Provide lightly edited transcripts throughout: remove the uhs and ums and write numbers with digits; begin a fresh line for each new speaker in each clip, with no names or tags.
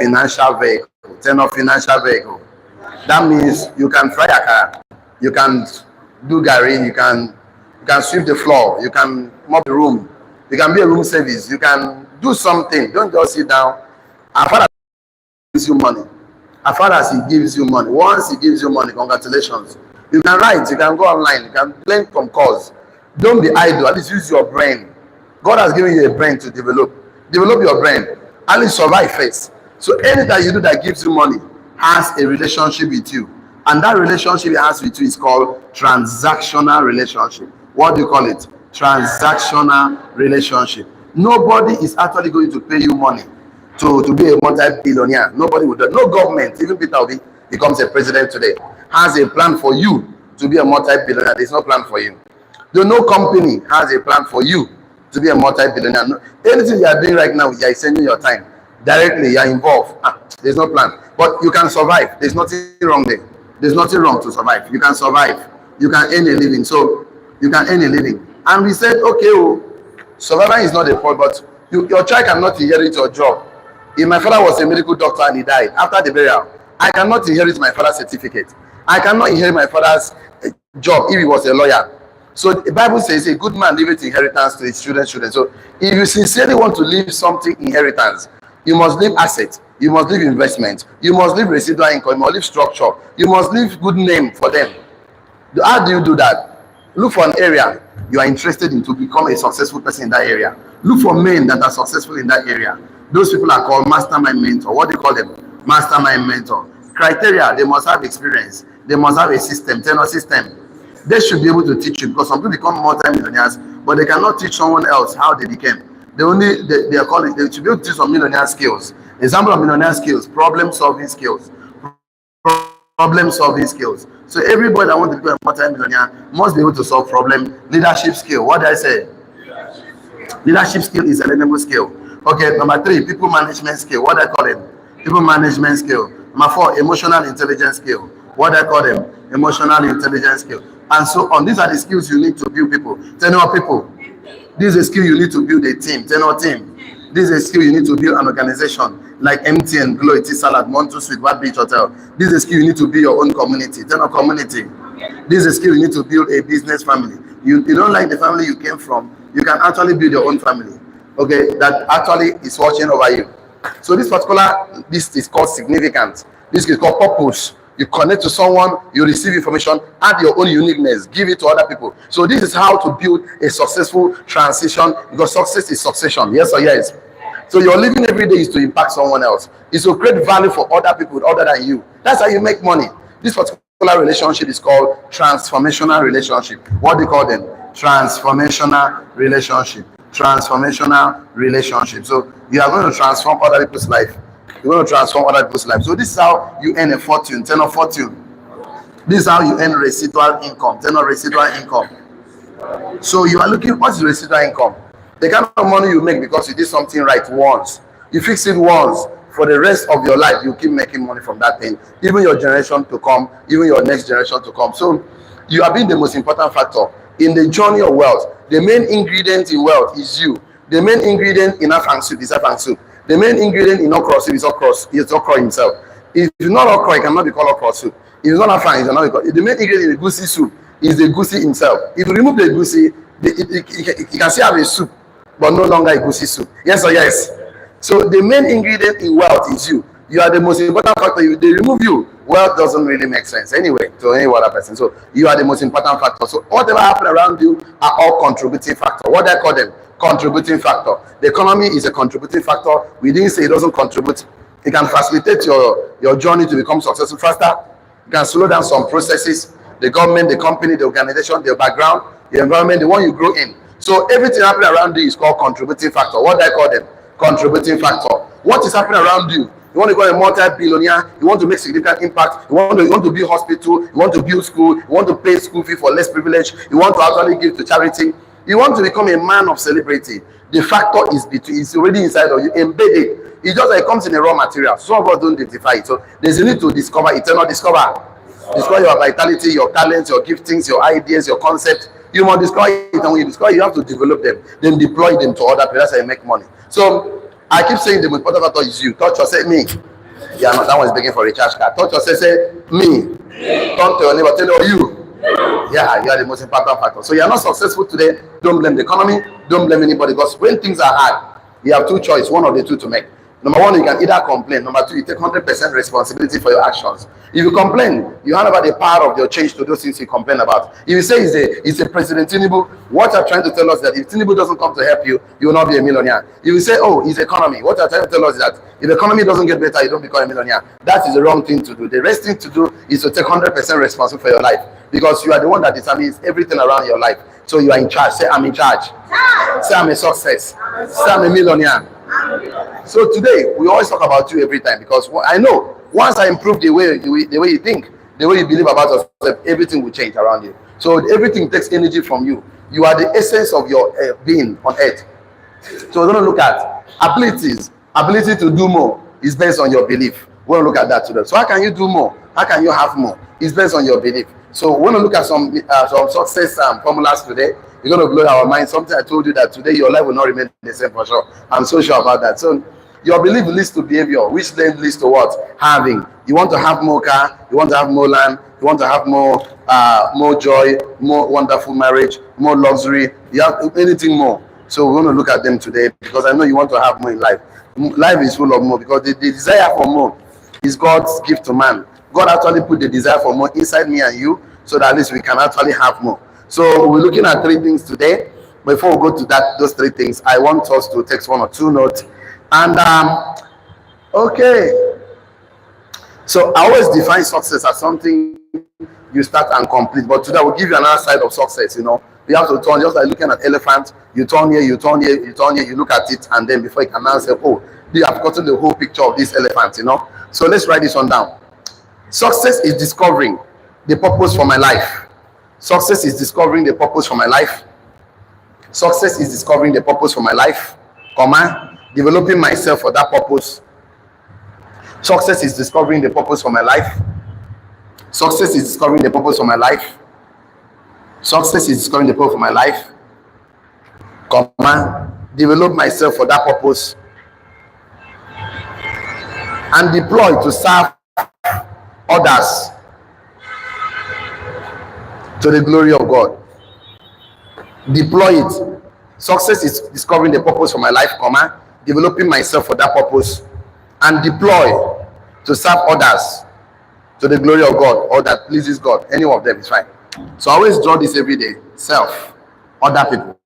financial vehicle. Financial vehicle. That means you can fry a car, you can do gari, you can sweep the floor, you can mop the room, you can be a room service, you can do something. Don't just sit down. As far as he gives you money, as far as he gives you money, once he gives you money, congratulations. You can write, you can go online, you can learn from course. Don't be idle. At least use your brain. God has given you a brain to develop. Develop your brain. At least survive first. So anything you do that gives you money has a relationship with you. And that relationship it has with you is called transactional relationship. What do you call it? Transactional relationship. Nobody is actually going to pay you money to be a multi-billionaire. Nobody would do. No government, even Peter Obi becomes a president today, has a plan for you to be a multi-billionaire. There's no plan for you. No company has a plan for you to be a multi-billionaire. No, anything you are doing right now, you are sending your time directly, you are involved. There's no plan. But you can survive. There's nothing wrong there. There's nothing wrong to survive. You can survive. You can earn a living. So you can earn a living. And we said, okay, survival is not a point, but your child cannot inherit your job. If my father was a medical doctor and he died after the burial, I cannot inherit my father's certificate. I cannot inherit my father's job if he was a lawyer. So the Bible says a good man leaveth inheritance to his children's children. So if you sincerely want to leave something inheritance, you must leave assets, you must leave investment, you must leave residual income, you must leave structure, you must leave good name for them. How do you do that? Look for an area you are interested in to become a successful person in that area. Look for men that are successful in that area. Those people are called mastermind mentor. What do you call them? Mastermind mentor. Criteria: they must have experience, they must have a system, tenor system. They should be able to teach you, because some people become multi-millionaires, but they cannot teach someone else how they became. They are calling, they should be able to teach some millionaire skills. Example of millionaire skills: problem solving skills. Problem solving skills. So everybody that wants to become a multi-millionaire must be able to solve problem. Leadership skill. What did I say? Leadership skill is a learnable skill. Okay, number 3, people management skill. What do I call them? People management skill. Number 4, emotional intelligence skill. What do I call them? Emotional intelligence skill. And so on. These are the skills you need to build people. Tenor people. This is a skill you need to build a team. Tenor team. This is a skill you need to build an organization like MTN, Glow, Salad, Monto Suite, What Beach Hotel. This is a skill you need to build your own community. Tenor community. This is a skill you need to build a business family. You don't like the family you came from, you can actually build your own family. Okay, that actually is watching over you. So this is called significance. This is called purpose. You connect to someone, you receive information, add your own uniqueness, give it to other people. So this is how to build a successful transition, because success is succession. Yes or yes? So your living every day is to impact someone else. It's to create value for other people other than you. That's how you make money. This particular relationship is called transformational relationship. What do you call them? Transformational relationship. Transformational relationship. So you are going to transform other people's life. You're going to transform other people's life. So this is how you earn a fortune, tenor fortune. This is how you earn residual income, tenor residual income. So you are looking, what is residual income? The kind of money you make because you did something right once. You fix it once. For the rest of your life, you keep making money from that thing. Even your generation to come, even your next generation to come. So you are being the most important factor in the journey of wealth. The main ingredient in wealth is you. The main ingredient in afang soup is afang soup. The main ingredient in okra soup is okra himself. If it's not okra, it cannot be called okra soup. If it's not afang, it cannot be called. The main ingredient in the goosey soup is the goosey himself. If you remove the goosey, you can still have a soup, but no longer a goosey soup. Yes or yes? So the main ingredient in wealth is you. You are the most important factor. They remove you, wealth doesn't really make sense anyway to any other person. So you are the most important factor. So whatever happens around you are all contributing factor. What do I call them? Contributing factor. The economy is a contributing factor. We didn't say it doesn't contribute. It can facilitate your journey to become successful faster. It can slow down some processes. The government, the company, the organization, the background, the environment, the one you grow in. So everything happening around you is called contributing factor. What do I call them? Contributing factor. What is happening around you? You want to become a multi-billionaire, you want to make significant impact, you want to build hospital, you want to build school, you want to pay school fee for less privilege, you want to actually give to charity, you want to become a man of celebrity. The factor is already inside of you, embedded. It just like it comes in a raw material. Some of us don't identify it. So there's a need to discover it. Discover your vitality, your talents, your giftings, your ideas, your concepts. You must discover it, and when you discover it, you have to develop them, then deploy them to other people. That's how you make money. So I keep saying the most important factor is you. Touch yourself, me. You are not. That one is begging for a recharge card. Touch yourself, say me. Turn to your neighbor, tell you. Yeah, you are the most important factor. So you are not successful today. Don't blame the economy. Don't blame anybody, because when things are hard, you have two choices, one of the two to make. Number one, you can either complain. Number two, you take 100% responsibility for your actions. If you complain, you hand over the power of your change to those things you complain about. If you say it's a President Tinubu, what you're trying to tell us is that if Tinubu doesn't come to help you, you will not be a millionaire. If you say, oh, it's economy, what you're trying to tell us is that if the economy doesn't get better, you don't become a millionaire. That is the wrong thing to do. The rest thing to do is to take 100% responsibility for your life, because you are the one that determines everything around your life. So you are in charge. Say, I'm in charge. Say, I'm a success. Say, I'm a millionaire. So today we always talk about you every time, because I know once I improve the way you think, the way you believe about yourself, everything will change around you. So everything takes energy from you. You are the essence of your being on earth. So we're going to look at abilities. Ability to do more is based on your belief. We're going to look at that today. So how can you do more? How can you have more? It's based on your belief. So we're going to look at some success formulas today. You're going to blow our mind. Something I told you that today your life will not remain the same for sure. I'm so sure about that. So your belief leads to behavior, which then leads to what? Having. You want to have more car, you want to have more land, you want to have more joy, more wonderful marriage, more luxury, you have anything more. So we're going to look at them today, because I know you want to have more in life. Life is full of more, because the desire for more is God's gift to man. God actually put the desire for more inside me and you, so that at least we can actually have more. So we're looking at three things today. Before we go to those three things, I want us to take one or two notes. And okay. So I always define success as something you start and complete. But today I will give you another side of success. You have to turn, just like looking at elephant. You turn here, you turn here, you turn here, you look at it, and then before you can now say, oh, you have gotten the whole picture of this elephant. So let's write this one down. Success is discovering the purpose for my life. Success is discovering the purpose for my life. Success is discovering the purpose for my life, developing myself for that purpose. Success is discovering the purpose for my life. Success is discovering the purpose for my life. Success is discovering the purpose for my life, develop myself for that purpose, and deploy to serve others to the glory of God. Deploy it. Success is discovering the purpose for my life, developing myself for that purpose, and deploy to serve others to the glory of God, or that pleases God. Any of them is fine. So I always draw this every day. Self, other people,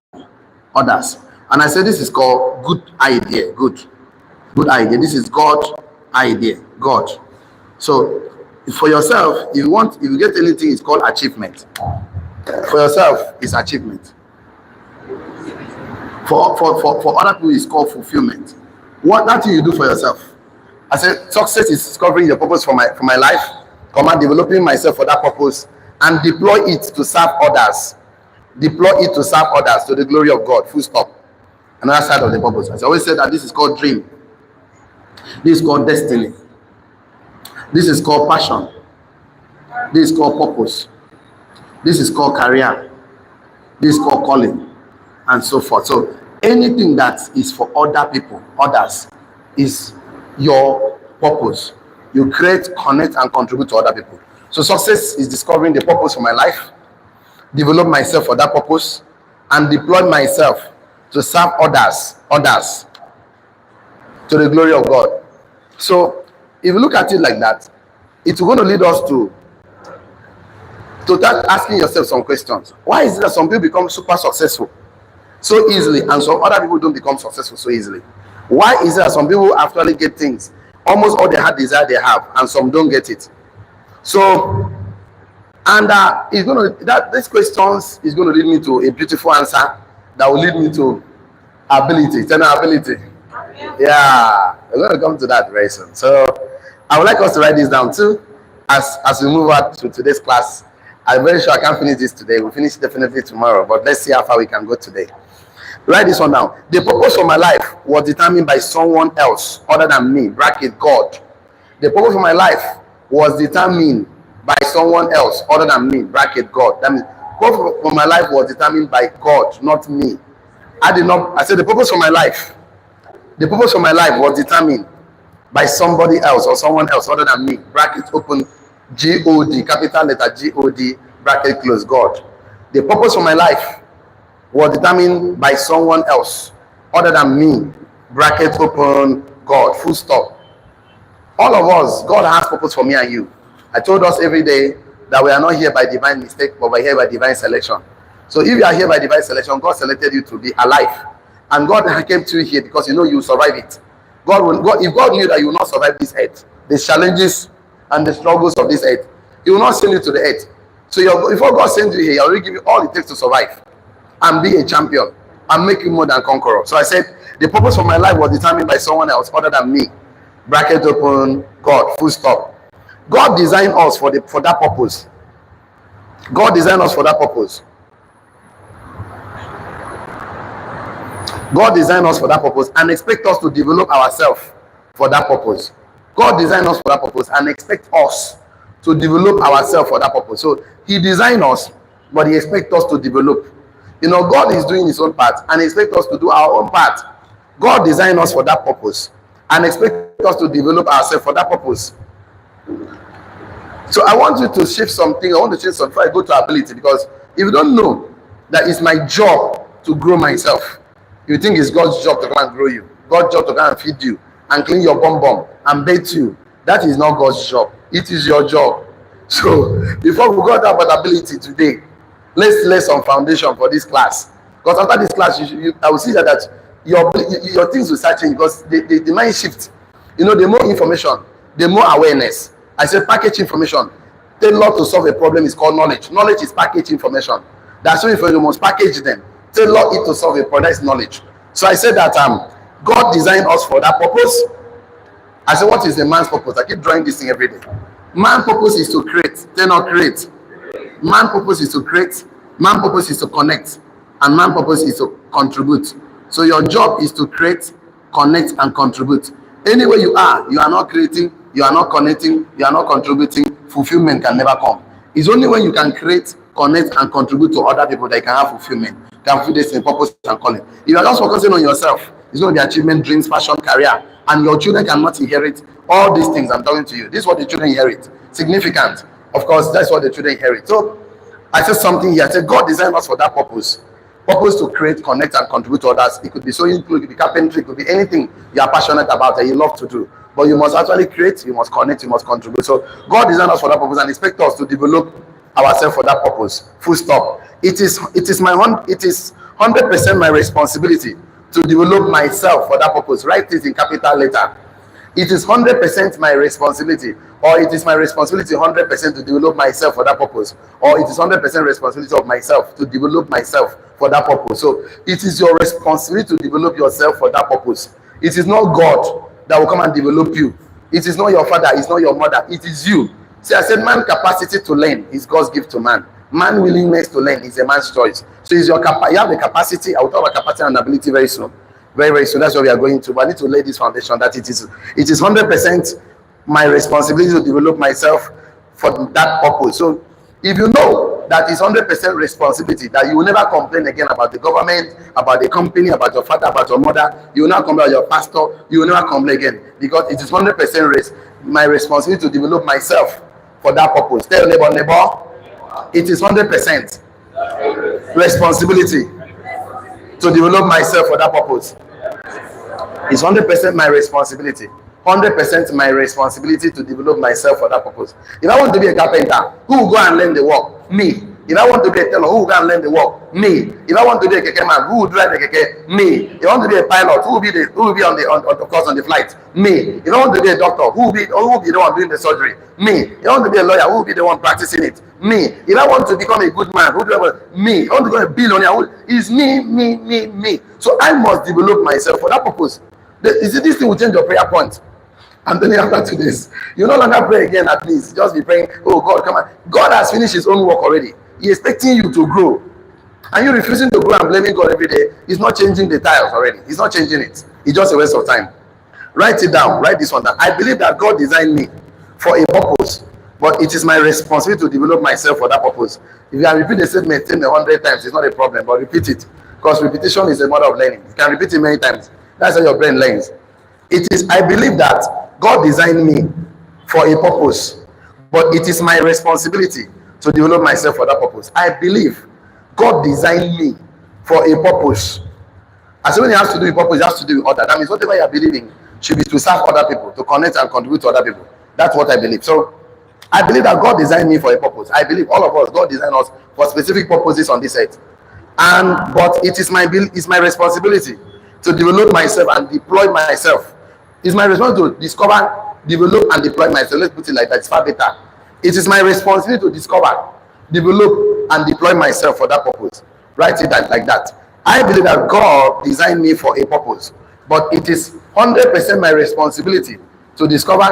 others. And I say this is called good idea. Good idea. This is God idea. God. So for yourself, if you get anything, it's called achievement. For yourself, it's achievement. For other people, it's called fulfillment. What that thing you do for yourself? I said success is discovering the purpose for my life, developing myself for that purpose, and deploy it to serve others. Deploy it to serve others to the glory of God. Full stop. Another side of the purpose. As I always said, that this is called dream. This is called destiny. This is called passion. This is called purpose. This is called career. This is called calling, and so forth. So anything that is for other people, others, is your purpose. You create, connect, and contribute to other people. So success is discovering the purpose for my life, develop myself for that purpose, and deploy myself to serve others to the glory of God. So if you look at it like that, it's going to lead us to start asking yourself some questions. Why is it that some people become super successful so easily, and some other people don't become successful so easily? Why is it that some people actually get things, almost all the heart desire they have, and some don't get it? So, and it's going to these questions is going to lead me to a beautiful answer that will lead me to ability. Ability. Yeah, we're going to come to that very soon. So I would like us to write this down too, as we move on to today's class. I'm very sure I can't finish this today. We'll finish definitely tomorrow, but let's see how far we can go today. Write this one down. The purpose of my life was determined by someone else other than me, bracket God. The purpose of my life was determined by someone else other than me, bracket God. That means the purpose of my life was determined by God, not me. I said the purpose of my life. The purpose of my life was determined by somebody else or someone else other than me, bracket open, God, capital letter God, bracket close, God. The purpose for my life was determined by someone else other than me, bracket open, God, full stop. All of us, God has purpose for me and you. I told us every day that we are not here by divine mistake, but we're here by divine selection. So if you are here by divine selection, God selected you to be alive. And God came to you here because you know you will survive it. If God knew that you will not survive this earth, the challenges and the struggles of this earth, He will not send you to the earth. So before God sends you here, He already give you all it takes to survive and be a champion and make you more than conqueror. So I said, the purpose for my life was determined by someone else other than me. Bracket open, God, full stop. God designed us for that purpose. God designed us for that purpose. God designed us for that purpose and expect us to develop ourselves for that purpose. God designed us for that purpose and expect us to develop ourselves for that purpose. So He designed us, but He expects us to develop. You know, God is doing His own part and expects us to do our own part. God designed us for that purpose and expect us to develop ourselves for that purpose. So I want you to shift something. I want to shift something before I go to ability, because if you don't know that it's my job to grow myself, you think it's God's job to come and grow you, God's job to come and feed you and clean your bum and bathe you. That is not God's job. It is your job. So before we go about ability today, let's lay some foundation for this class. Because after this class, I will see that your things will start changing, because the mind shift. You know, the more information, the more awareness. I said package information. Tailor to solve a problem is called knowledge. Knowledge is package information. That's why you must package them. Tailor it to solve a problem is knowledge. So I said that God designed us for that purpose. I said, what is the man's purpose? I keep drawing this thing every day. Man's purpose is to create. They not create. Man's purpose is to create. Man's purpose is to connect. And man's purpose is to contribute. So your job is to create, connect, and contribute. Anywhere you are not creating, you are not connecting, you are not contributing, fulfillment can never come. It's only when you can create, connect, and contribute to other people that you can have fulfillment, can feel this in purpose and calling. If you are just focusing on yourself, it's going to be achievement, dreams, passion, career, and your children cannot inherit all these things I'm talking to you. This is what the children inherit. Significant. Of course, that's what the children inherit. So I said something here. I said God designed us for that purpose. Purpose to create, connect, and contribute to others. It could be sewing, it could be carpentry, it could be anything you are passionate about that you love to do. But you must actually create, you must connect, you must contribute. So God designed us for that purpose and expect us to develop ourselves for that purpose. Full stop. It is 100% my responsibility to develop myself for that purpose. Write it in capital letter. It is 100% my responsibility, or it is my responsibility 100% to develop myself for that purpose, or it is 100% responsibility of myself to develop myself for that purpose. So it is your responsibility to develop yourself for that purpose. It is not God that will come and develop you. It is not your father, it's not your mother, it is you. See, I said man's capacity to learn is God's gift to man. Man willingness to learn is a man's choice. So it's you have the capacity. I will talk about capacity and ability very soon. Very, very soon. That's what we are going to. But I need to lay this foundation that it is 100% my responsibility to develop myself for that purpose. So if you know that it's 100% responsibility, that you will never complain again about the government, about the company, about your father, about your mother, you will not complain about your pastor, you will never complain again, because it is 100% my responsibility to develop myself for that purpose. Tell your neighbor, it is 100% responsibility to develop myself for that purpose. It's 100% my responsibility. 100% my responsibility to develop myself for that purpose. If I want to be a carpenter, who will go and learn the work? Me. If I want to be a tailor, who will go and learn the work? Me. If I want to be a keke man, who will drive the keke? Me. If I want to be a pilot, who will be on the flight? Me. If I want to be a doctor, who will be the one doing the surgery? Me. If I want to be a lawyer, who will be the one practicing it? Me. If I want to become a good man, who do I want? Me. If I want to become a billionaire, it's me. So I must develop myself for that purpose. This thing will change your prayer point. And then after this, you no longer pray again at least. Just be praying, oh God, come on. God has finished his own work already. He is expecting you to grow. And you refusing to grow and blaming God every day, he's not changing the tiles already. He's not changing it. It's just a waste of time. Write it down. Write this one down. I believe that God designed me for a purpose, but it is my responsibility to develop myself for that purpose. If you can repeat the statement 100 times, it's not a problem, but repeat it. Because repetition is a mother of learning. You can repeat it many times. That's how your brain learns. I believe that God designed me for a purpose, but it is my responsibility to develop myself for that purpose. I believe God designed me for a purpose. As when it has to do with purpose, it has to do with other. That means whatever you are believing should be to serve other people, to connect and contribute to other people. That's what I believe. So I believe that God designed me for a purpose. I believe all of us, God designed us for specific purposes on this earth. And but it is my responsibility to develop myself and deploy myself. It's my responsibility to discover, develop, and deploy myself. Let's put it like that. It's far better. It is my responsibility to discover, develop, and deploy myself for that purpose. Write it like that. I believe that God designed me for a purpose, but it is 100% my responsibility to discover,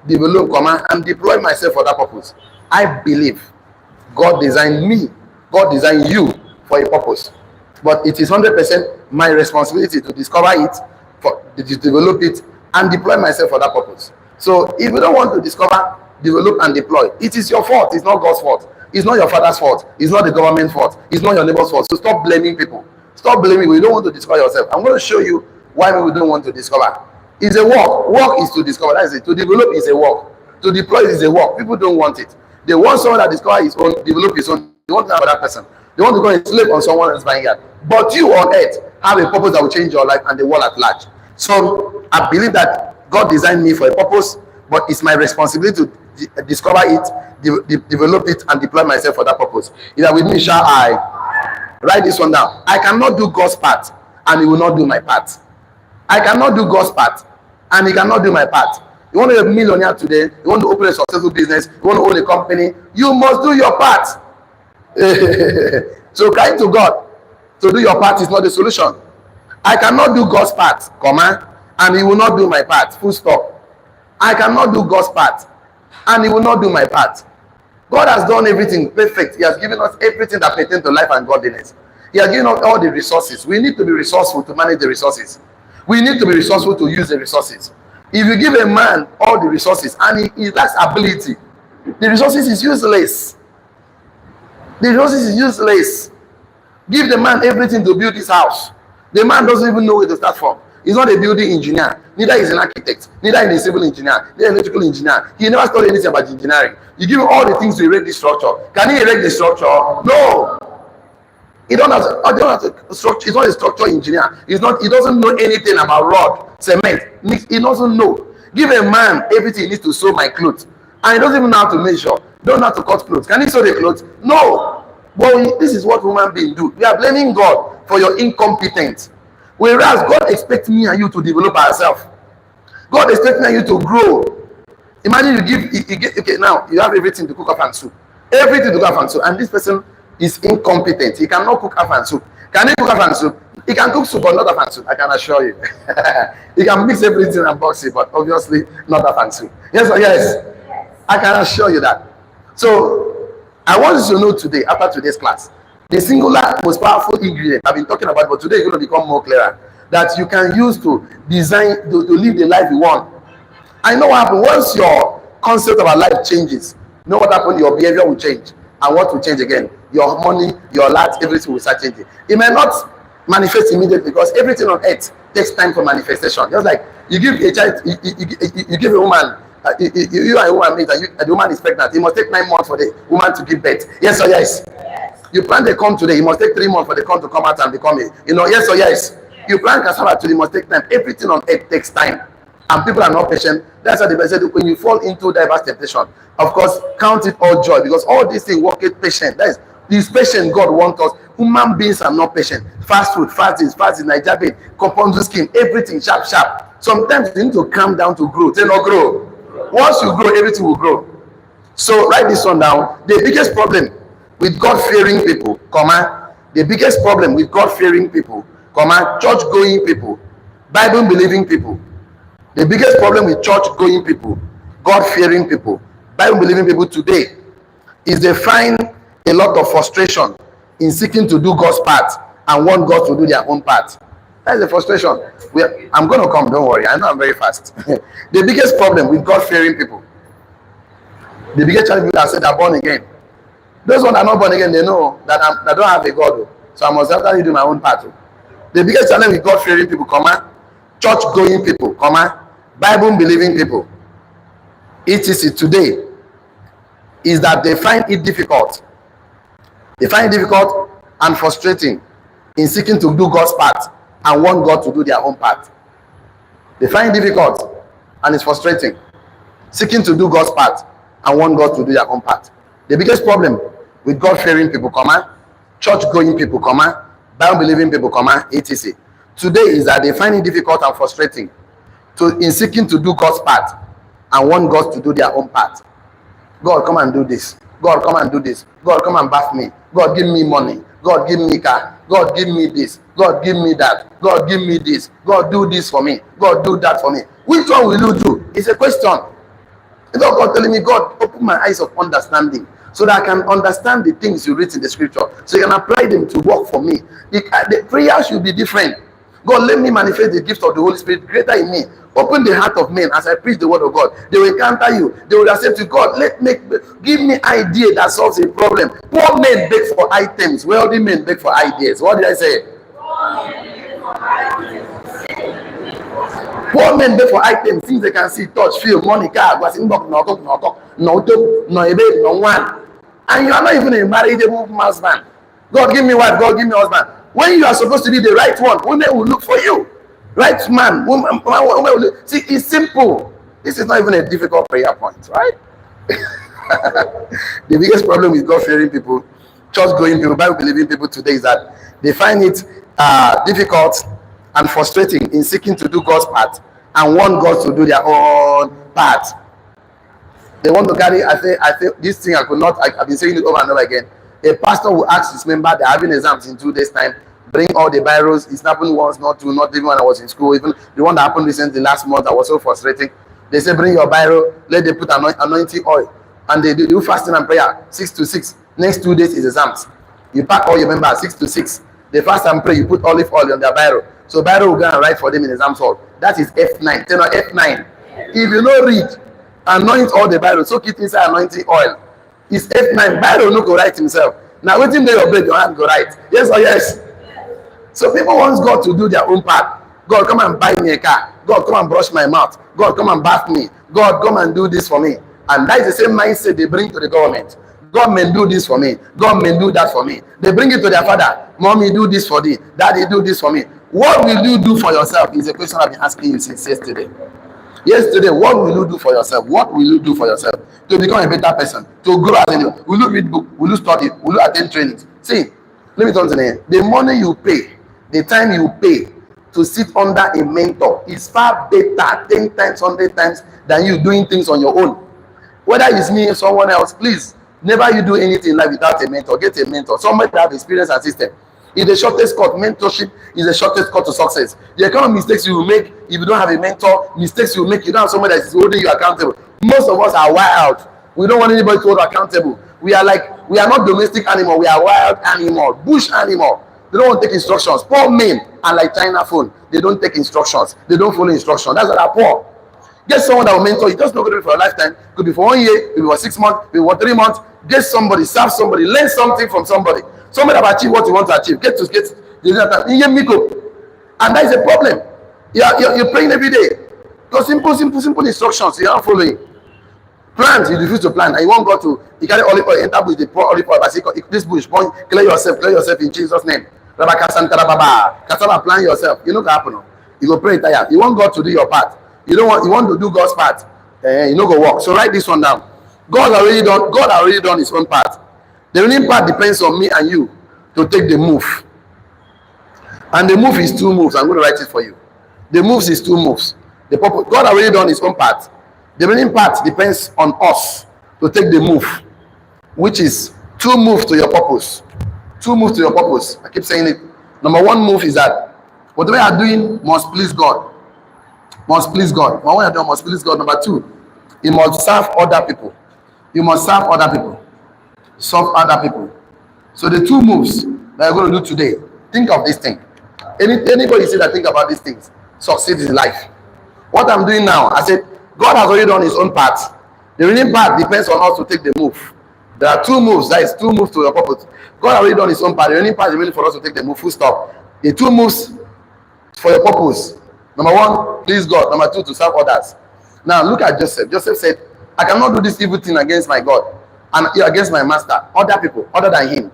develop, and deploy myself for that purpose. I believe God designed me, God designed you for a purpose, but it is 100% my responsibility to discover it, to develop it, and deploy myself for that purpose. So if you don't want to discover, develop, and deploy, it is your fault. It's not God's fault. It's not your father's fault. It's not the government's fault. It's not your neighbor's fault. So stop blaming people. Stop blaming people. You don't want to discover yourself. I'm going to show you why we don't want to discover. It's a work. Work is to discover. That's it. To develop is a work. To deploy is a work. People don't want it. They want someone that discover his own, develop his own. They want to have that person. They want to go and slave on someone else's vineyard. But you on earth have a purpose that will change your life and the world at large. So I believe that God designed me for a purpose, but it's my responsibility to discover it, develop it, and deploy myself for that purpose. Either with me, shall I write this one down? I cannot do God's part, and He will not do my part. I cannot do God's part, and He cannot do my part. You want to be a millionaire today? You want to open a successful business? You want to own a company? You must do your part. So crying to God to do your part is not the solution. I cannot do God's part, and He will not do my part. Full stop. I cannot do God's part, and He will not do my part. God has done everything perfect. He has given us everything that pertains to life and godliness. He has given us all the resources. We need to be resourceful to manage the resources. We need to be resourceful to use the resources. If you give a man all the resources and he lacks ability, the resources is useless. The resources is useless. Give the man everything to build his house. The man doesn't even know where to start from. He's not a building engineer. Neither is an architect. Neither is a civil engineer. Neither an electrical engineer. He never studied anything about engineering. You give him all the things to erect the structure. Can he erect the structure? No. He don't have to structure. He's not a structural engineer. He doesn't know anything about rod, cement. He doesn't know. Give a man everything he needs to sew my clothes, and he doesn't even know how to measure. Don't know how to cut clothes. Can he sew the clothes? No. But this is what human beings do. We are blaming God for your incompetence, whereas God expects me and you to develop ourselves. God expects me and you to grow. Imagine you get okay, now you have everything to cook up and soup, everything to cook up and soup, and this person is incompetent. He cannot cook up and soup. Can he cook up and soup? He can cook soup, but not up and soup. I can assure you. He can mix everything and box it, but obviously not up and soup. Yes or yes? I can assure you that. So I want you to know today, after today's class, the singular most powerful ingredient I've been talking about, but today it's going to become more clearer, that you can use to design, to live the life you want. I know what happens once your concept about life changes. You know what happens? Your behavior will change. And what will change again? Your money, your life, everything will start changing. It may not manifest immediately because everything on earth takes time for manifestation. Just like you give a child, you give a woman, you and a woman meet, and the woman is pregnant. It must take 9 months for the woman to give birth. Yes or yes? Yes. You plant a corn today, it must take 3 months for the corn to come out and become a, yes or yes? You plant cassava today, it must take time. Everything on earth takes time. And people are not patient. That's why the Bible said when you fall into diverse temptation, of course, count it all joy, because all these things work with patience. That is, this patient God wants us. Human beings are not patient. Fast food, fast is Nigeria, compound scheme, everything sharp. Sometimes you need to calm down to grow. They not grow. Once you grow, everything will grow. So write this one down. The biggest problem with God-fearing people, the biggest problem with God-fearing people, church-going people, Bible-believing people, the biggest problem with church-going people, God-fearing people, Bible-believing people today is they find a lot of frustration in seeking to do God's part and want God to do their own part. That's the frustration. I'm going to come, don't worry. I know I'm very fast. The biggest problem with God-fearing people, the biggest challenge people that said they're born again. Those ones that are not born again, they know that I don't have a God. So I must actually do my own part. The biggest challenge with God-fearing people, church-going people, Bible believing people, etc. today, is that they find it difficult. They find it difficult and frustrating in seeking to do God's part and want God to do their own part. They find it difficult and it's frustrating seeking to do God's part and want God to do their own part. The biggest problem with God-fearing people, church-going people, Bible-believing people, etc. today is that they find it difficult and frustrating in seeking to do God's part and want God to do their own part. God, come and do this. God, come and do this. God, come and bath me. God, give me money. God, give me car. God, give me this. God, give me that. God, give me this. God, do this for me. God, do that for me. Which one will you do? It's a question. It's not God telling me, God, open my eyes of understanding so that I can understand the things you read in the scripture, so you can apply them to work for me. The prayer should be different. God, let me manifest the gift of the Holy Spirit greater in me. Open the heart of men as I preach the word of God. They will encounter you. They will accept you. God, give me idea that solves a problem. Poor men beg for items. Wealthy men beg for ideas. What did I say? Poor men beg for items, things they can see, touch, feel, money, car, no one. And you are not even a marriageable husband. God, give me wife. God, give me husband. When you are supposed to be the right one, women will look for you. Right man, woman will look. See, it's simple. This is not even a difficult prayer point, right? The biggest problem with God-fearing people, church-going people, Bible-believing people today is that they find it difficult and frustrating in seeking to do God's part and want God to do their own part. They want to carry. I say this thing I could not. I've been saying it over and over again. A pastor will ask his member, they're having exams in 2 days' time, bring all the biros. It's happened once, not two, not even when I was in school. Even the one that happened recently last month, that was so frustrating. They say, bring your biro, let them put anointing oil, and they do fasting and prayer 6 to 6. Next 2 days is exams. You pack all your members 6 to 6. They fast and pray. You put olive oil on their biro, so biro will go and write for them in exam hall. That is F9. Tell me F9. If you don't read, anoint all the biro, soak it inside anointing oil. It's F9. Biro no go write himself. Now waiting there your bread, your hand go write. Yes or yes? So people want God to do their own part. God, come and buy me a car. God, come and brush my mouth. God, come and bath me. God, come and do this for me. And that is the same mindset they bring to the government. God may do this for me. God may do that for me. They bring it to their father. Mommy, do this for thee. Daddy, do this for me. What will you do for yourself is a question I've been asking you since yesterday. Yesterday, what will you do for yourself? What will you do for yourself to become a better person, to grow as a? Will you read book? Will you study? Will you attend trainings? See, let me tell you, the money you pay, the time you pay to sit under a mentor is far better 10 times, 100 times than you doing things on your own. Whether it's me or someone else, please, never you do anything in life without a mentor. Get a mentor, somebody that have experience and system. It's the shortest cut. Mentorship is the shortest cut to success. The kind of mistakes you will make if you don't have a mentor, mistakes you will make, you don't have somebody that is holding you accountable. Most of us are wild. We don't want anybody to hold accountable. We are not domestic animal. We are wild animal, bush animal. They don't want to take instructions. Poor men are like China phone. They don't take instructions. They don't follow instructions. That's why they're poor. Get someone that will mentor you. Just not going to do it for a lifetime. Could be for 1 year, could be for 6 months, could be for 3 months. Get somebody, serve somebody, learn something from somebody. Somebody that achieve what you want to achieve. Get and that is a problem. You're praying every day. Because simple instructions you're not following. Plant, you refuse to plant, and you want God to. You carry olive oil, enter bush, they pour olive oil. This bush, clear yourself in Jesus' name. Kasaba, plant yourself. You know what happen. You go pray tired. You want God to do your part. You want to do God's part. You know go work. So write this one down. God already done his own part. The remaining part depends on me and you to take the move. And the move is 2 moves. I'm going to write it for you. The moves is 2 moves. The purpose, God already done his own part. The remaining part depends on us to take the move, which is 2 moves to your purpose. 2 moves to your purpose. I keep saying it. Number 1 move is that whatever you are doing must please God. Must please God. What you are doing must please God. Number 2, you must serve other people. You must serve other people. Serve other people. So the 2 moves that you're going to do today, think of this thing. Anybody say that think about these things succeeds in life. What I'm doing now, I said God has already done his own part. The remaining part depends on us to take the move. There are 2 moves. That is 2 moves to your purpose. God already done his own part. The remaining part is really for us to take the move. Full stop. The 2 moves for your purpose Number one, please God. Number two, to serve others. Now look at Joseph. Joseph said, I cannot do this evil thing against my God and against my master, other people, other than him.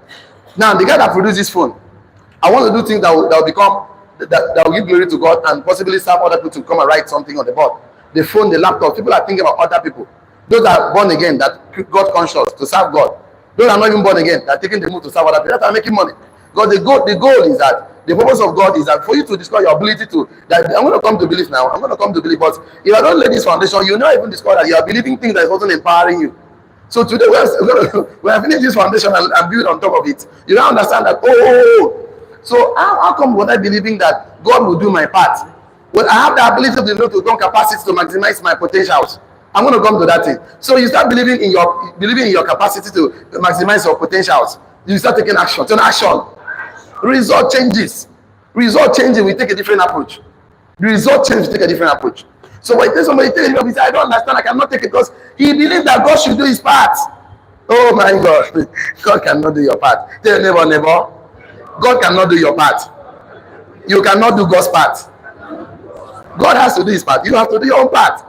Now the guy that produced this phone, I want to do things that will become that will give glory to God and possibly serve other people to come and write something on the board. The phone, the laptop, people are thinking about other people. Those that are born again, that God conscious to serve God. Those that are not even born again, that are taking the move to serve other people, that are making money. Because the goal is that the purpose of God is that for you to discover your ability to that I'm going to come to believe now. I'm going to come to believe, but if I don't lay this foundation, you not even discover that you are believing things that wasn't empowering you. So today we have finished this foundation and build on top of it. You don't understand that. So how come was I believing that God will do my part? Well, I have the ability to develop to capacity to maximize my potentials. I'm going to come to that thing. So you start believing in your capacity to maximize your potentials. You start taking action. Turn action. Result changes. Result changes. We take a different approach. The result changes. We take a different approach. So when somebody tells me, I don't understand. I cannot take it because he believes that God should do his part. Oh my God, God cannot do your part. Tell your neighbor. God cannot do your part. You cannot do God's part. God has to do his part. You have to do your own part.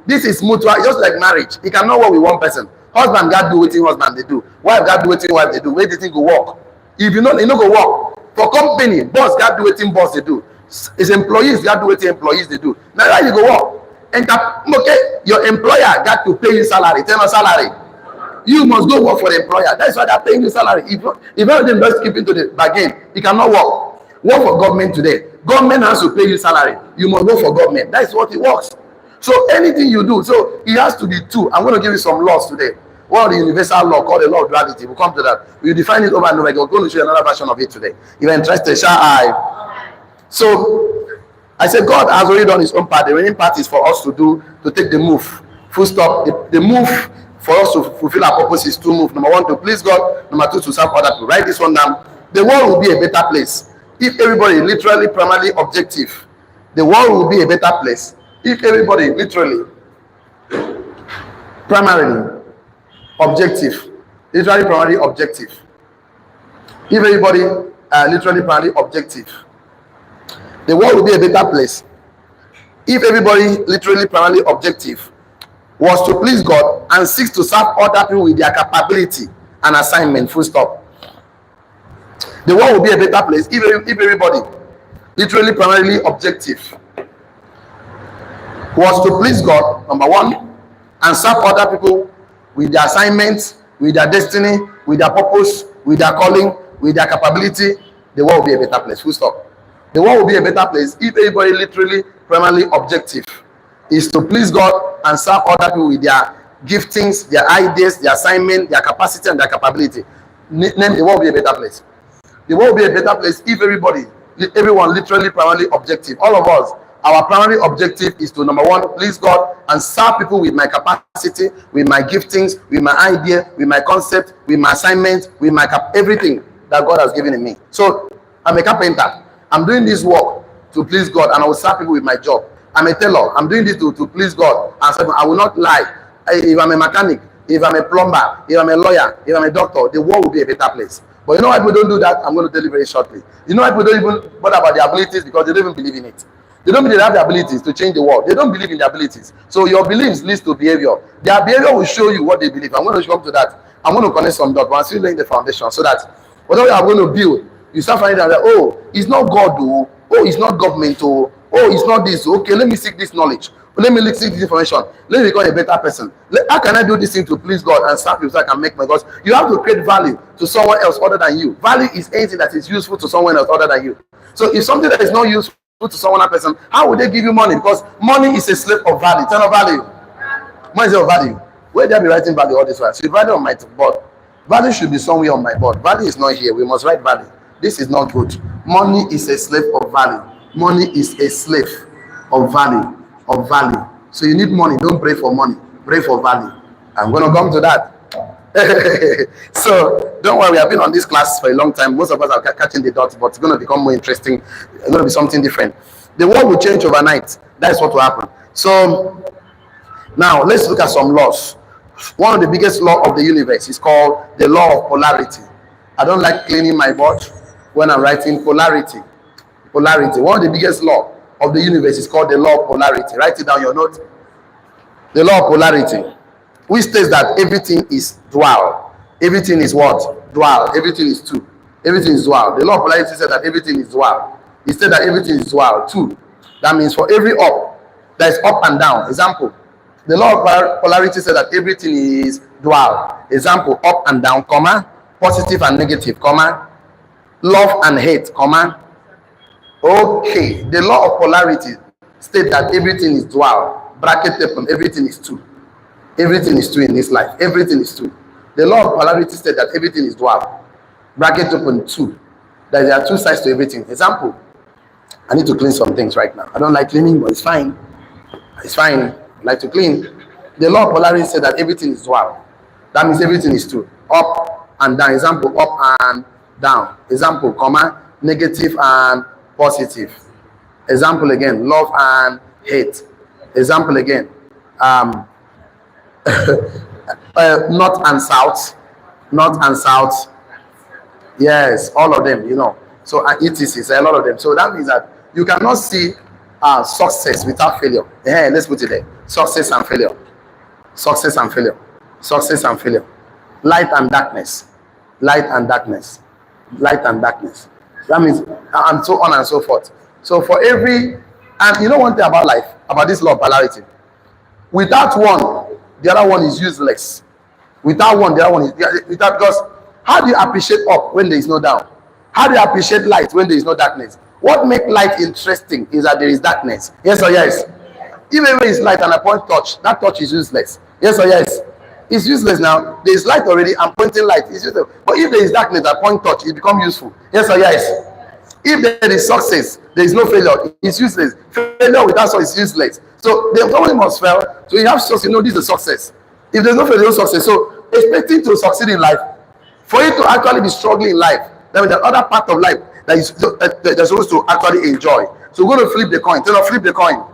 This is mutual, just like marriage. It cannot work with one person. Husband got do what husband they do. Wife got do what wife they do. Where the thing go work? If you know, go work. For company, boss got do what boss they do. His employees got do what employees they do. Now how you go work? And okay, your employer got to pay you salary, 10 salary. You must go work for the employer. That's why they're paying you salary. If everything just keep into the bargain, it cannot work. Work for government today. Government has to pay you salary. You must work for government. That's what it works. So anything you do, so it has to be two. I'm going to give you some laws today. One of the universal law called the law of gravity. We'll come to that. We'll define it over and over again. We're going to show you another version of it today. If you're interested, shall I? So I said God has already done his own part. The remaining part is for us to do, to take the move. Full stop. The move for us to fulfill our purpose is to move. Number one, to please God. Number two, to serve other people. Write this one down. The world will be a better place if everybody literally, primarily objective. The world will be a better place if everybody literally, primarily objective. Literally, primarily objective. If everybody literally, primarily objective. The world will be a better place if everybody literally, primarily objective was to please God and seeks to serve other people with their capability and assignment. Full stop. The world will be a better place if everybody, literally, primarily objective, was to please God, number one, and serve other people with their assignments, with their destiny, with their purpose, with their calling, with their capability. The world will be a better place. Full stop. The world will be a better place if everybody, literally, primarily objective, is to please God and serve other people with their giftings, their ideas, their assignment, their capacity, and their capability. Name the world will be a better place. The world will be a better place if everyone literally, primarily objective. All of us, our primary objective is to, number one, please God and serve people with my capacity, with my giftings, with my idea, with my concept, with my assignment, with my everything that God has given in me. So I'm a carpenter. I'm doing this work to please God, and I will serve people with my job. I'm a tailor. I'm doing this to please God, and I will not lie. If I'm a mechanic, if I'm a plumber, if I'm a lawyer, if I'm a doctor, the world will be a better place. But you know why people don't do that? I'm going to tell you very shortly. You know why people don't even bother about their abilities? Because they don't even believe in it. They don't believe they have the abilities to change the world. They don't believe in their abilities. So your beliefs leads to behavior. Their behavior will show you what they believe. I'm going to come to that. I'm going to connect some dots, but I'm still laying the foundation so that whatever I'm going to build, you start finding out that, oh, it's not God, oh, it's not government, oh, it's not this. Okay, let me seek this knowledge. Let me seek this information. Let me become a better person. How can I do this thing to please God and serve you so I can make my God? You have to create value to someone else other than you. Value is anything that is useful to someone else other than you. So if something that is not useful to someone else person, how would they give you money? Because money is a slave of value. Turn of value. Money is of value. Where did I be writing value all this while? So you write it on my board. Value should be somewhere on my board. Value is not here. We must write value. This is not good. Money is a slave of value. Money is a slave of value. Of value. So you need money. Don't pray for money. Pray for value. I'm going to come to that. So don't worry. I've been on this class for a long time. Most of us are catching the dots, but it's going to become more interesting. It's going to be something different. The world will change overnight. That's what will happen. So now let's look at some laws. One of the biggest laws of the universe is called the law of polarity. I don't like cleaning my board when I'm writing polarity. Polarity. One of the biggest law of the universe is called the law of polarity. Write it down your note. The law of polarity, which states that everything is dual. Everything is what? Dual. Everything is two. Everything is dual. The law of polarity says that everything is dual. It said that everything is dual. Two. That means for every up, there is up and down. Example, the law of polarity says that everything is dual. Example, up and down, comma, positive and negative, comma, love and hate, comma. Okay, the law of polarity states that everything is dual. Bracket open, everything is two. Everything is two in this life. Everything is two. The law of polarity states that everything is dual. Bracket open, two. That there are two sides to everything. Example, I need to clean some things right now. I don't like cleaning, but it's fine. It's fine. I like to clean. The law of polarity says that everything is dual. That means everything is two. Up and down. Example, up and down. Example, comma, negative and positive. Example again, love and hate. Example again, north and south. North and south. Yes, all of them, So etc. A lot of them. So that means that you cannot see success without failure. Yeah, let's put it there. Success and failure. Success and failure. Success and failure. Light and darkness. Light and darkness. Light and darkness. That means, and so on and so forth. So for every, and you know one thing about life, about this law of polarity, without one, the other one is useless. Without one, the other one is, without, because how do you appreciate up when there is no down? How do you appreciate light when there is no darkness? What makes light interesting is that there is darkness. Yes or yes? Even when it's light and I point touch, that touch is useless. Yes or yes? It's useless now. There is light already. I'm pointing light. It's useless. But if there is darkness, I point touch, it becomes useful. Yes or yes? If there is success, there is no failure. It's useless. Failure without success is useless. So the company must fail. So you have success. This is success. If there's no failure, no success. So expecting to succeed in life, for you to actually be struggling in life, that means the other part of life that you're supposed to actually enjoy. So we're going to flip the coin. Tell us, flip the coin.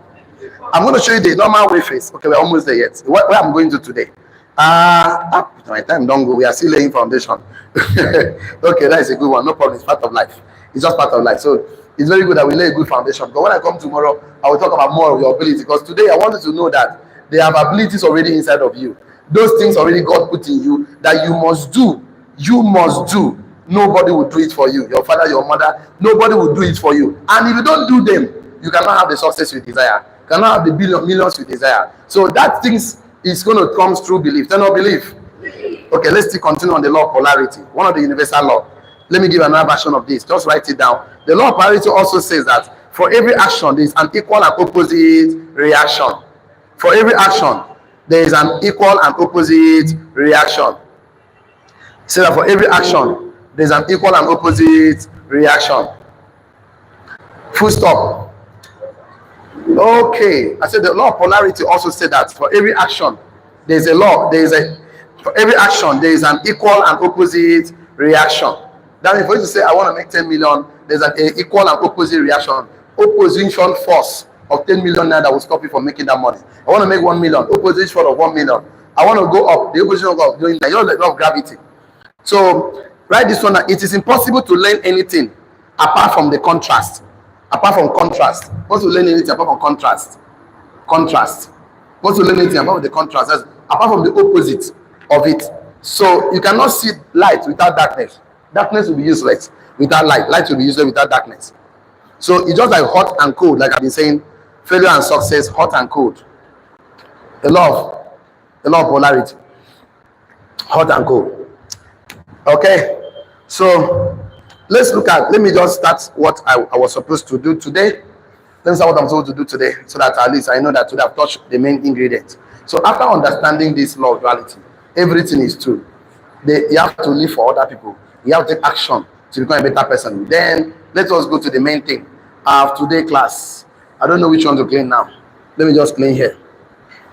I'm going to show you the normal way face. Okay, we're almost there yet. Where I'm going to today. My time don't go. We are still laying foundation. Okay, that is a good one. No problem. It's part of life. It's just part of life. So it's very good that we lay a good foundation. But when I come tomorrow, I will talk about more of your ability. Because today I wanted to know that they have abilities already inside of you. Those things already God put in you that you must do. You must do. Nobody will do it for you. Your father, your mother, nobody will do it for you. And if you don't do them, you cannot have the success you desire. You cannot have the millions you desire. So that things is going to come through belief. Then not belief. Okay, let's still continue on the law of polarity. One of the universal law. Let me give another version of this. Just write it down. The law of polarity also says that for every action, there is an equal and opposite reaction. For every action, there is an equal and opposite reaction. Say that for every action, there is an equal and opposite reaction. Full stop. Okay. I said the law of polarity also said that for every action, there is a law. For every action, there is an equal and opposite reaction. That means for you to say, I want to make 10 million, there's an equal and opposite reaction. Opposition force of 10 million naira that will stop you from making that money. I want to make 1 million. Opposition force of 1 million. I want to go up. The opposition of doing that. The law of gravity. So write this one. It is impossible to learn anything apart from the contrast. Apart from contrast. Once you learn anything apart from contrast. Contrast. Once you learn anything apart from the contrast. That's apart from the opposite of it. So you cannot see light without darkness. Darkness will be useless without light. Light will be useless without darkness. So it's just like hot and cold, like I've been saying, failure and success, hot and cold. The law of polarity. Hot and cold. Okay. So let me just start what I was supposed to do today. Let me start what I'm supposed to do today, so that at least I know that today I've touched the main ingredients. So after understanding this law of duality, everything is true. You have to live for other people. You have to take action to become a better person. Then let us go to the main thing of today's class. I don't know which one to clean now. Let me just clean here.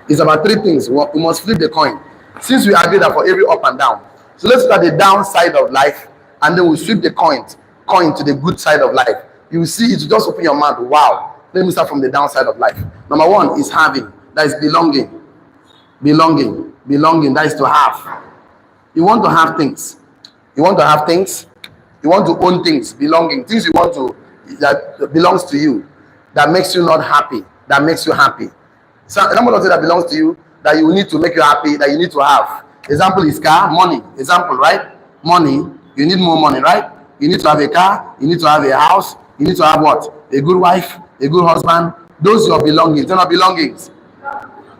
It's about three things. We must flip the coin. Since we agree that for every up and down. So let's look at the down side of life, and then we'll flip the coin to the good side of life. You will see it. You just open your mouth. Wow. Let me start from the downside of life. Number one is having. That is belonging. Belonging. That is to have. You want to have things. You want to have things. You want to own things. Belonging. Things you want to, that belongs to you. that makes you not happy, that makes you happy. Number of things that belongs to you that you need to make you happy, that you need to have. Example is car, money. Example, right? Money. You need more money, right? You need to have a car. You need to have a house. You need to have what? A good wife, a good husband. Those are your belongings. They're not belongings.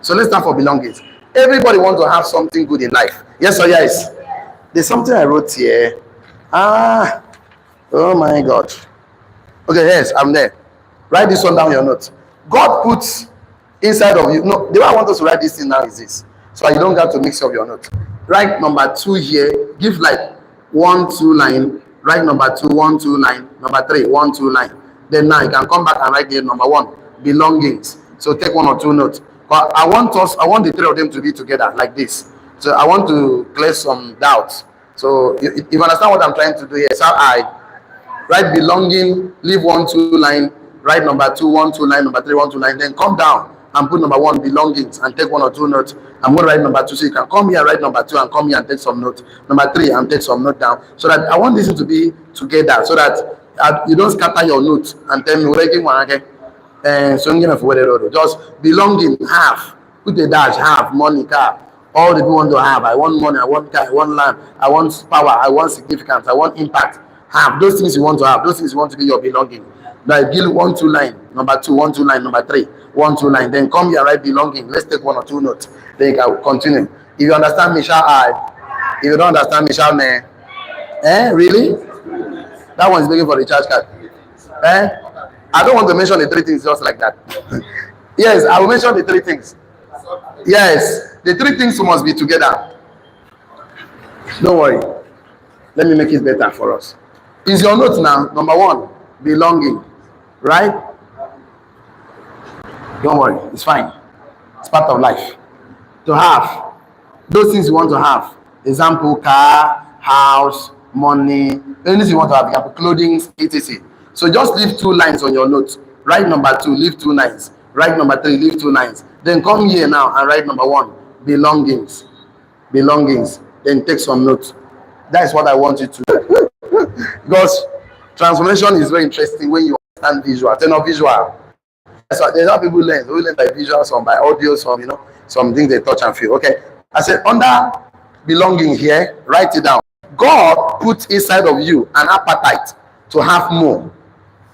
So let's start for belongings. Everybody wants to have something good in life. Yes or yes? There's something I wrote here. Oh my God. Okay, yes, I'm there. Write this one down your notes. God puts inside of you. No, the way I want us to write this thing now is this. So you don't have to mix up your notes. Write number 2 here. Give like 1, 2 line. Write number 2, 1, 2 line. Number 3, 1, 2 line. Then now you can come back and write the number 1, belongings. So take 1 or 2 notes. But I want the 3 of them to be together like this. So I want to clear some doubts. So you understand what I'm trying to do here. So I write belonging, leave 1, 2 line, write number 2, 1, 2 line, number 3, 1, 2 line, then come down and put number 1, belongings, and take 1 or 2 notes. I'm going to write number 2, so you can come here, write number 2, and come here and take some notes. Number 3, and take some note down. So that I want this to be together, so that you don't scatter your notes and tell me, just belonging, have, put a dash, have, money, car. All the people want to have. I want money, I want car, I want land, I want power, I want significance, I want impact. Have those things you want to have, those things you want to be your belonging. Like give 1, 2 line, number 2, 1, 2 line, number 3, 1, 2 line. Then come here, write belonging. Let's take 1 or 2 notes. Then you can continue. If you understand me, shall I? If you don't understand me, shall me? Really? That one is begging for the charge card. I don't want to mention the 3 things just like that. Yes, I will mention the 3 things. Yes, the 3 things must be together. Don't worry. Let me make it better for us. Is your note now? Number 1, belonging. Right? Don't worry. It's fine. It's part of life. To have. Those things you want to have. Example, car, house, money. Anything you want to have. Example, clothing, etc. So just leave 2 lines on your note. Write number 2, leave 2 lines. Write number 3, leave 2 lines. Then come here now and write number 1, belongings. Belongings. Then take some notes. That is what I want you to do. Because transformation is very interesting when you understand visual. Turn off visual. So there's how people learn. We learn by visual, some by audio, some some things they touch and feel. Okay. I said under belonging here, write it down. God put inside of you an appetite to have more.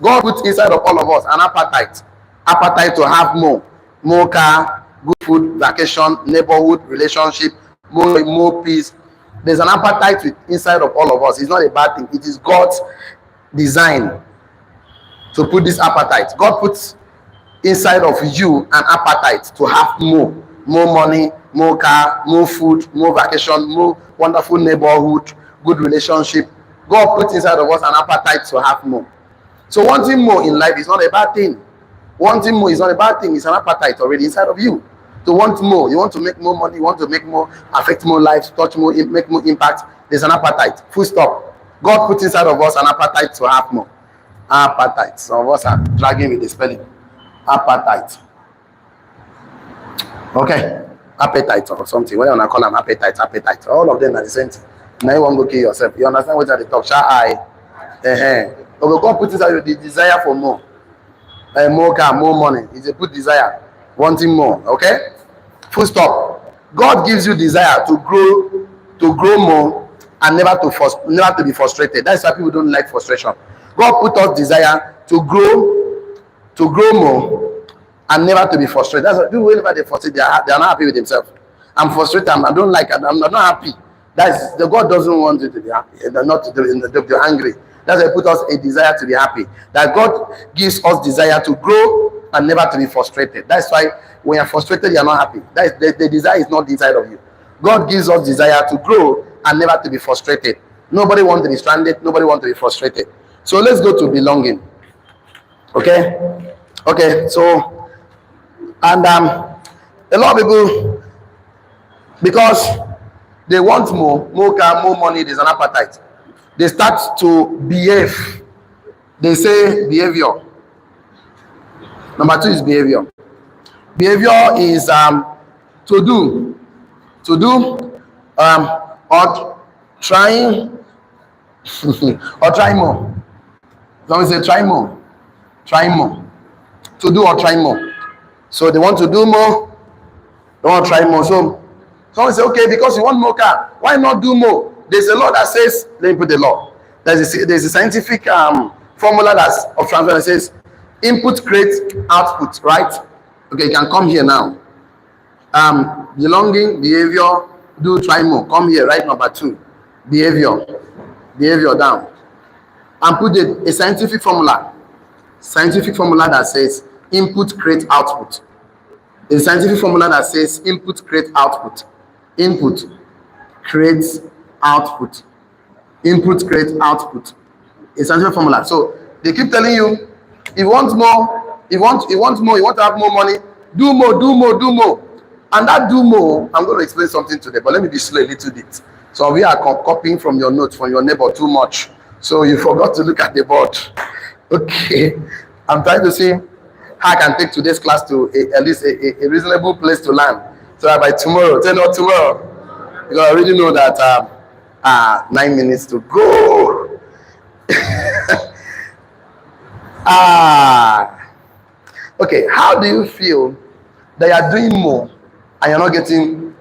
God put inside of all of us an appetite. Appetite to have more. More car, good food, vacation, neighborhood, relationship, more peace. There's an appetite inside of all of us. It's not a bad thing. It is God's design to put this appetite. God puts inside of you an appetite to have more money, more car, more food, more vacation, more wonderful neighborhood, good relationship. God puts inside of us an appetite to have more. So wanting more in life is not a bad thing. Wanting more is not a bad thing. It's an appetite already inside of you. To want more, you want to make more money, you want to make more, affect more lives, touch more, make more impact. There's an appetite. Full stop. God puts inside of us an appetite to have more. Appetite. Some of us are dragging with the spelling. Appetite. Okay. Appetite or something. What you want to call them? Appetite. All of them are the same thing. Now you want to kill yourself. You understand what at the top? Shall I? Okay, God puts inside you the desire for more. More car, more money. It's a good desire. Wanting more. Okay? Full stop. God gives you desire to grow more and never to be frustrated. That's why people don't like frustration. God put us desire to grow more and never to be frustrated. That's why people whenever they frustrated, they are not happy with themselves. I'm frustrated, I don't like it, I'm not happy. That's the God doesn't want you to be happy, not to be angry. That's why He put us a desire to be happy. That God gives us desire to grow and never to be frustrated. That's why when you're frustrated, you're not happy. That is, the desire is not inside of you. God gives us desire to grow and never to be frustrated. Nobody wants to be stranded. Nobody wants to be frustrated. So let's go to belonging. Okay. So, and a lot of people, because they want more car, more money, there's an appetite. They start to behave. They say behavior. Number 2 is behavior. Behavior is to do, or trying, or try more. Someone say try more. to do or try more. So they want to do more, they want to try more. So someone say, okay, because you want more car, why not do more? There's a law that says, let me put the law. There's a scientific formula that's of transfer that says input creates output, right? Okay, you can come here now. Belonging, behavior, do, try more. Come here, right? Number 2, behavior down, and put a scientific formula that says input creates output. A scientific formula that says input creates output. Input creates output. Input creates output. A scientific formula. So they keep telling you, if you want more, you want to have more money, do more. And that do more, I'm going to explain something today, but let me be slow a little bit. So we are copying from your notes from your neighbor too much. So you forgot to look at the board. Okay. I'm trying to see how I can take today's class to at least a reasonable place to land. So that by tomorrow, because I already know that 9 minutes to go. Okay, how do you feel that you are doing more and you're not getting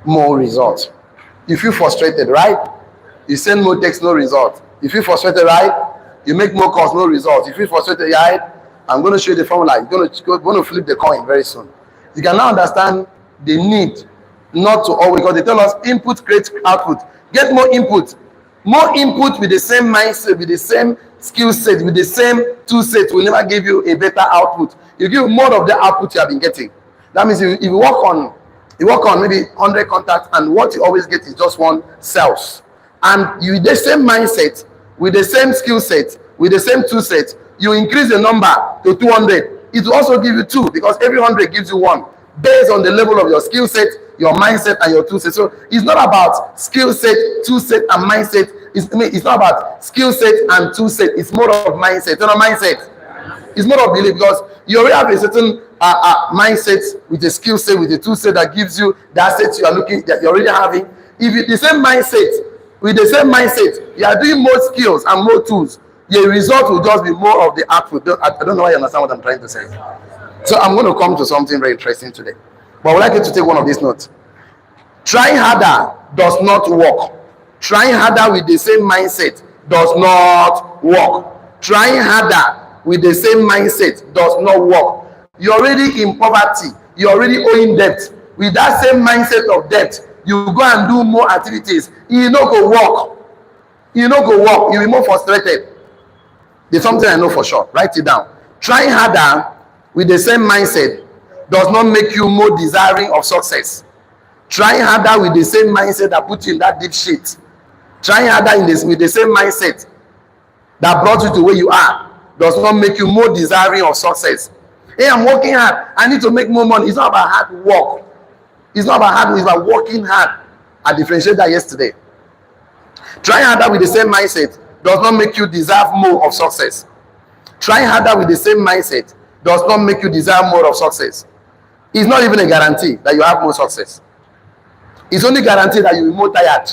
more results? You feel frustrated, right? You send more text, no result. You feel frustrated, right? You make more calls, no results. You feel frustrated, right? I'm going to show you the formula. You're going to flip the coin very soon. You can now understand the need not to always, because they tell us input creates output. Get more input. More input with the same mindset, with the same skill set, with the same tool set will never give you a better output. You give more of the output you have been getting. That means if you work on maybe 100 contacts and what you always get is just one sales. And you with the same mindset, with the same skill set, with the same tool set, you increase the number to 200. It will also give you 2 because every 100 gives you 1 based on the level of your skill set, your mindset, and your tool set. So it's not about skill set, tool set, and mindset. It's not about skill set and tool set. It's more of mindset. Not mindset. It's more of belief because you already have a certain mindset with a skill set, with a tool set that gives you the assets you are looking that you're already having. If you the same mindset, with the same mindset, you are doing more skills and more tools, the result will just be more of the output. I don't know why you understand what I'm trying to say. So I'm going to come to something very interesting today. But I would like you to take one of these notes. Trying harder does not work. Trying harder with the same mindset does not work. Trying harder with the same mindset does not work. You're already in poverty. You're already owing debt. With that same mindset of debt, you go and do more activities. You no go work. You no go work. You'll be more frustrated. There's something I know for sure. Write it down. Trying harder with the same mindset does not make you more desiring of success. Trying harder with the same mindset that put you in that deep shit. Trying harder with the same mindset that brought you to where you are does not make you more desiring of success. Hey, I'm working hard. I need to make more money. It's not about hard work. It's not about hard work. It's about working hard. I differentiated that yesterday. Trying harder with the same mindset does not make you deserve more of success. Trying harder with the same mindset does not make you desire more of success. It's not even a guarantee that you have more success. It's only guaranteed that you will be more tired.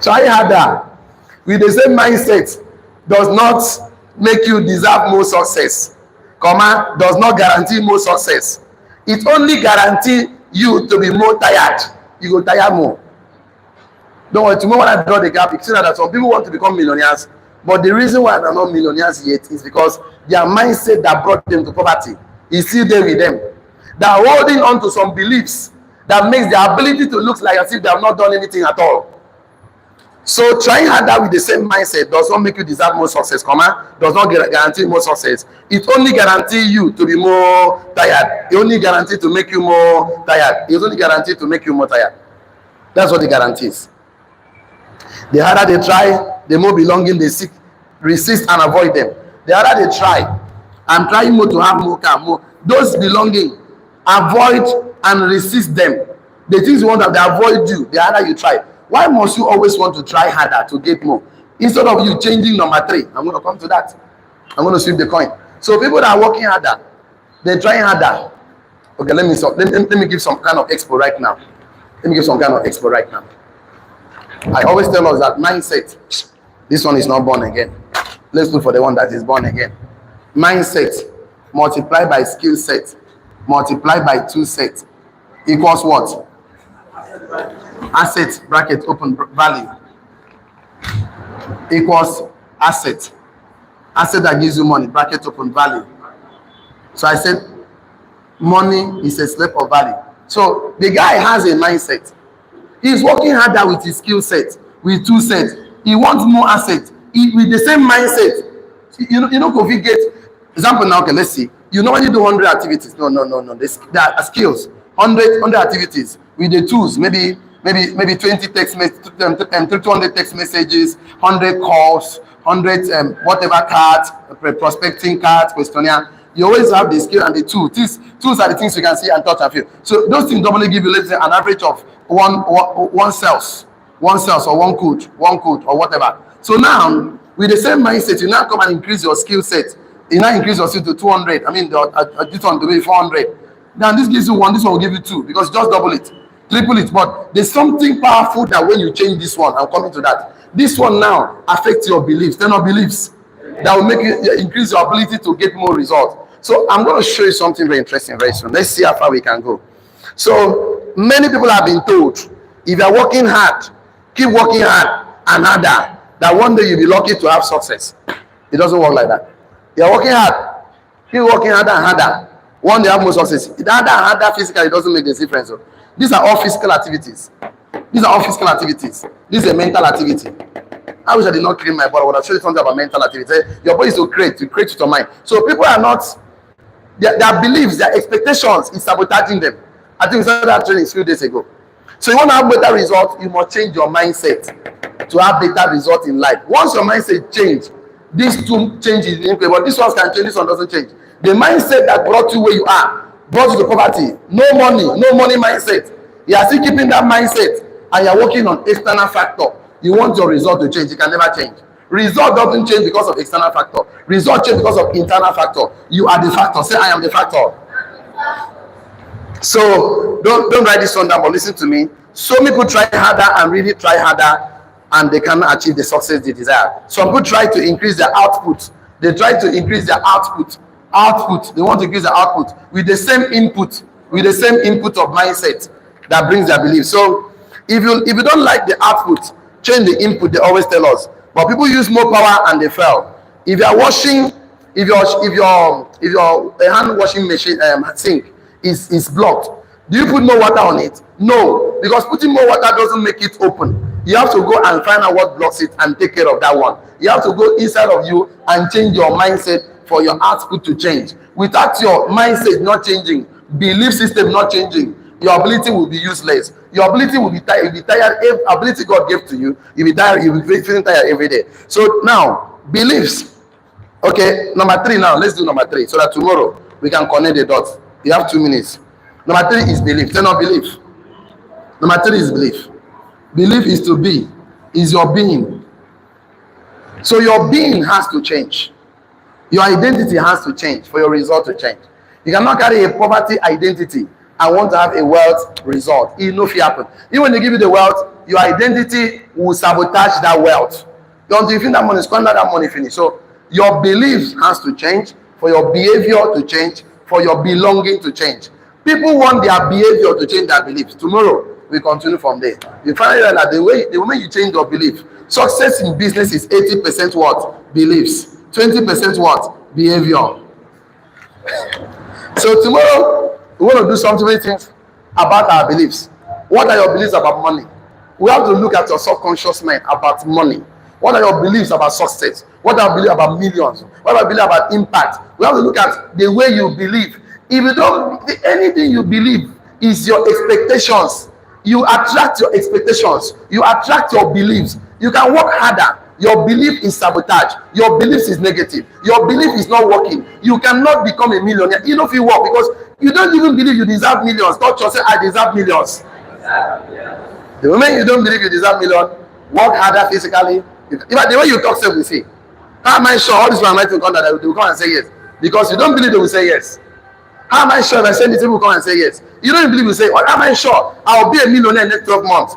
Try harder with the same mindset does not make you deserve more success. Comma does not guarantee more success. It only guarantees you to be more tired. You go tire more. Don't worry, tomorrow when I draw the graphic, you see that some people want to become millionaires, but the reason why they're not millionaires yet is because their mindset that brought them to poverty is still there with them. They are holding on to some beliefs that makes their ability to look like as if they have not done anything at all. So trying harder with the same mindset does not make you deserve more success, does not guarantee more success. It only guarantees you to be more tired. It only guarantees to make you more tired. It only guarantees to make you more tired. That's what it guarantees. The harder they try, the more belonging they seek, resist and avoid them. The harder they try, I'm trying more to have more car, more. Those belonging, avoid and resist them. The things you want that they avoid you, the harder you try. Why must you always want to try harder to get more? Instead of you changing number 3, I'm going to come to that. I'm going to flip the coin. So people that are working harder, they're trying harder. Okay, let me give some kind of expo right now. Let me give some kind of expo right now. I always tell us that mindset, this one is not born again. Let's look for the one that is born again. Mindset multiplied by skill set multiplied by 2 set equals what? Asset bracket open value equals asset. Asset that gives you money bracket open value. So I said money is a slave of value. So the guy has a mindset. He's working harder with his skill set, with 2 sets. He wants more assets. With the same mindset. You know, if you get example now, okay, let's see. You normally do 100 activities. No. There are skills. 100 activities with the tools. Maybe 20 text messages, 200 text messages, 100 calls, 100 whatever cards, prospecting cards, questionnaire. You always have the skill and the tool. These tools are the things you can see and touch and feel. So those things normally give you, let's say, an average of one sales or one code or whatever. So now, with the same mindset, you now come and increase your skill set. You now increase your skill to 200. I mean, this one to be 400. Now this gives you 1. This one will give you 2 because just double it, triple it. But there's something powerful that when you change this one, I'm coming to that. This one now affects your beliefs. They're not beliefs that will make you increase your ability to get more results. So I'm going to show you something very interesting very soon. Let's see how far we can go. So many people have been told, if you're working hard, keep working hard and harder, that one day you'll be lucky to have success. It doesn't work like that. You're working hard, keep working harder and harder. One day you have more success. Harder and harder physically doesn't make the difference. So these are all physical activities. This is a mental activity. I wish I did not clean my body. I would have shown you something about mental activity. Your body is to create with your mind. So people are not, their beliefs, their expectations is sabotaging them. I think we started that training a few days ago. So you want to have better results, you must change your mindset to have better results in life. Once your mindset change, these 2 changes, but this one can change, this one doesn't change. The mindset that brought you where you are, brought you to poverty, no money mindset. You are still keeping that mindset and you are working on external factor. You want your result to change, it can never change. Result doesn't change because of external factor. Result change because of internal factor. You are the factor. Say, I am the factor. So don't write this one down, but listen to me. So many people try harder and really try harder and they cannot achieve the success they desire. Some people try to increase their output. They try to increase their output. They want to increase their output with the same input of mindset that brings their belief. So if you don't like the output, change the input. They always tell us. But people use more power and they fail. If you are washing, if your hand washing machine sink is blocked, do you put more water on it? No, because putting more water doesn't make it open. You have to go and find out what blocks it and take care of that one. You have to go inside of you and change your mindset for your output to change. Without your mindset not changing, belief system not changing, your ability will be useless. Your ability will be tired. You'll be tired. Ability God gave to you, you'll be tired. You'll be feeling tired every day. So now, beliefs. Okay, number 3 now. Let's do number 3 so that tomorrow we can connect the dots. You have 2 minutes. Number 3 is belief. Say not belief. Number 3 is belief. Belief is to be, is your being. So your being has to change. Your identity has to change for your result to change. You cannot carry a poverty identity and want to have a wealth result. It no happen. Even when they give you the wealth, your identity will sabotage that wealth. Don't you think that money, squander that money, finish. So your belief has to change for your behavior to change, for your belonging to change. People want their behavior to change their beliefs. Tomorrow, we continue from there. You find out that the moment you change your belief, success in business is 80% what? Beliefs. 20% what? Behavior. So tomorrow, we want to do something many things about our beliefs. What are your beliefs about money? We have to look at your subconscious mind about money. What are your beliefs about success? What are your beliefs about millions? What are your beliefs about impact? We have to look at the way you believe. If you don't, anything you believe is your expectations. You attract your expectations. You attract your beliefs. You can work harder. Your belief is sabotage. Your belief is negative. Your belief is not working. You cannot become a millionaire. You know if you work because you don't even believe you deserve millions. Don't just say I deserve millions. The moment you don't believe you deserve millions, work harder physically. The way you talk, say we say, how am I sure all this one might come that they will come and say yes? Because you don't believe they will say yes. How am I sure if I say this, people will come and say yes? You don't believe you say, what am I sure I'll be a millionaire in the next 12 months?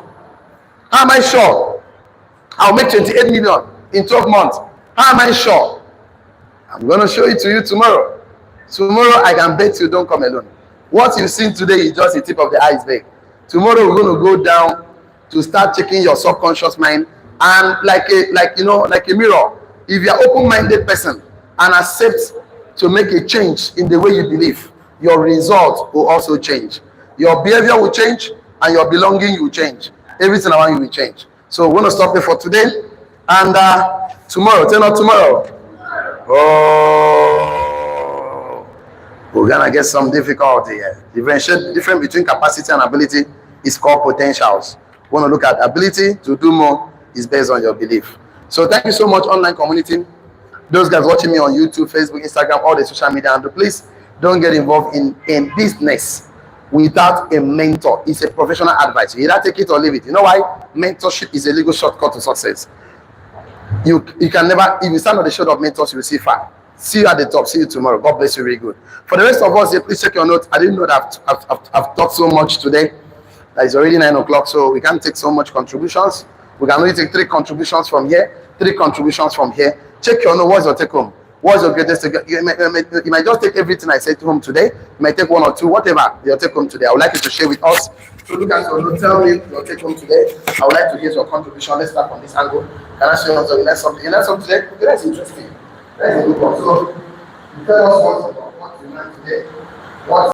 How am I sure I'll make 28 million in 12 months? How am I sure? I'm going to show it to you tomorrow. Tomorrow, I can bet you don't come alone. What you've seen today is just the tip of the iceberg. Tomorrow, we're going to go down to start checking your subconscious mind, and like a mirror. If you're an open-minded person and accept to make a change in the way you believe, your result will also change. Your behavior will change, and your belonging will change. Everything around you will change. So we're going to stop there for today, and tomorrow, turn up tomorrow. Oh, we're gonna get some difficulty here. Differentiate difference between capacity and ability is called potentials. We want to look at ability to do more is based on your belief. So thank you so much, online community. Those guys watching me on YouTube, Facebook, Instagram, all the social media, and please don't get involved in business without a mentor. It's a professional advice. You either take it or leave it. You know why? Mentorship is a legal shortcut to success. You can never, if you stand on the shoulder of mentors, you will see far. See you at the top. See you tomorrow. God bless you really good. For the rest of us, please check your notes. I didn't know that I've taught so much today. That it's already 9 o'clock, so we can't take so much contributions. We can only take 3 contributions from here, 3 contributions from here. Check your note. What's your take home? What's your greatest take home? You might just take everything I said to home today. You might take 1 or 2, whatever your take home today. I would like you to share with us. So look at your note. Tell me your take home today. I would like to get your contribution. Let's start from this angle. Can I share something? You learned something? You learned something today? Okay, that's interesting. That's a good one. So, you tell us what you learned today. What